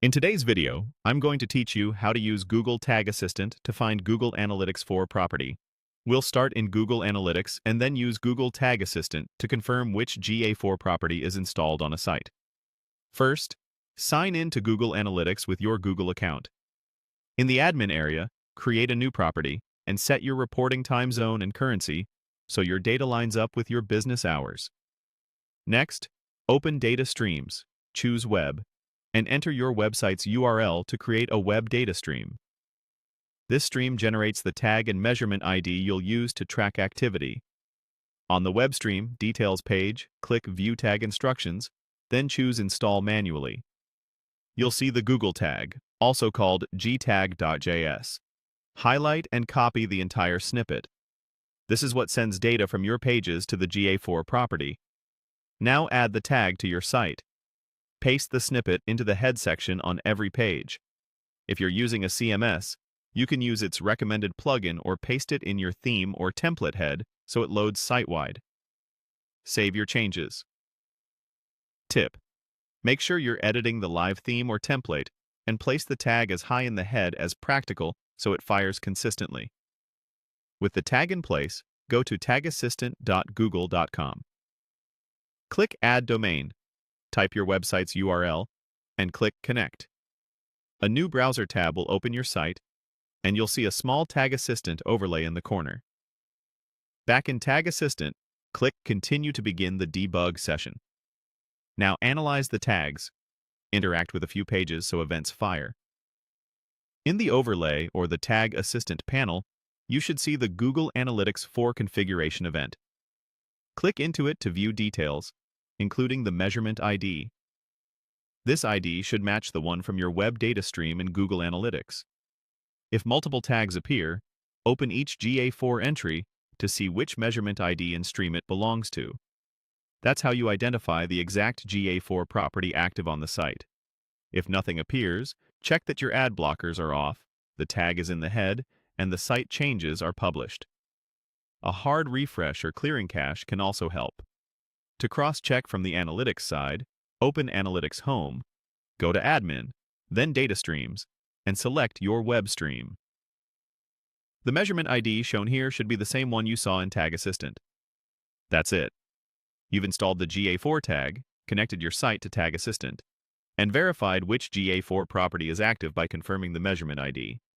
In today's video, I'm going to teach you how to use Google Tag Assistant to find Google Analytics 4 property. We'll start in Google Analytics and then use Google Tag Assistant to confirm which GA4 property is installed on a site. First, sign in to Google Analytics with your Google account. In the admin area, create a new property and set your reporting time zone and currency so your data lines up with your business hours. Next, open Data Streams, choose Web, and enter your website's URL to create a web data stream. This stream generates the tag and measurement ID you'll use to track activity. On the web stream details page, click View Tag Instructions, then choose Install Manually. You'll see the Google tag, also called gtag.js. Highlight and copy the entire snippet. This is what sends data from your pages to the GA4 property. Now add the tag to your site. Paste the snippet into the head section on every page. If you're using a CMS, you can use its recommended plugin or paste it in your theme or template head so it loads site-wide. Save your changes. Tip: make sure you're editing the live theme or template and place the tag as high in the head as practical so it fires consistently. With the tag in place, go to tagassistant.google.com. Click Add Domain. Type your website's URL, and click Connect. A new browser tab will open your site, and you'll see a small Tag Assistant overlay in the corner. Back in Tag Assistant, click Continue to begin the debug session. Now analyze the tags. Interact with a few pages so events fire. In the Overlay or the Tag Assistant panel, you should see the Google Analytics 4 configuration event. Click into it to view details, including the measurement ID. This ID should match the one from your web data stream in Google Analytics. If multiple tags appear, open each GA4 entry to see which measurement ID and stream it belongs to. That's how you identify the exact GA4 property active on the site. If nothing appears, check that your ad blockers are off, the tag is in the head, and the site changes are published. A hard refresh or clearing cache can also help. To cross-check from the Analytics side, open Analytics Home, go to Admin, then Data Streams, and select your web stream. The measurement ID shown here should be the same one you saw in Tag Assistant. That's it. You've installed the GA4 tag, connected your site to Tag Assistant, and verified which GA4 property is active by confirming the measurement ID.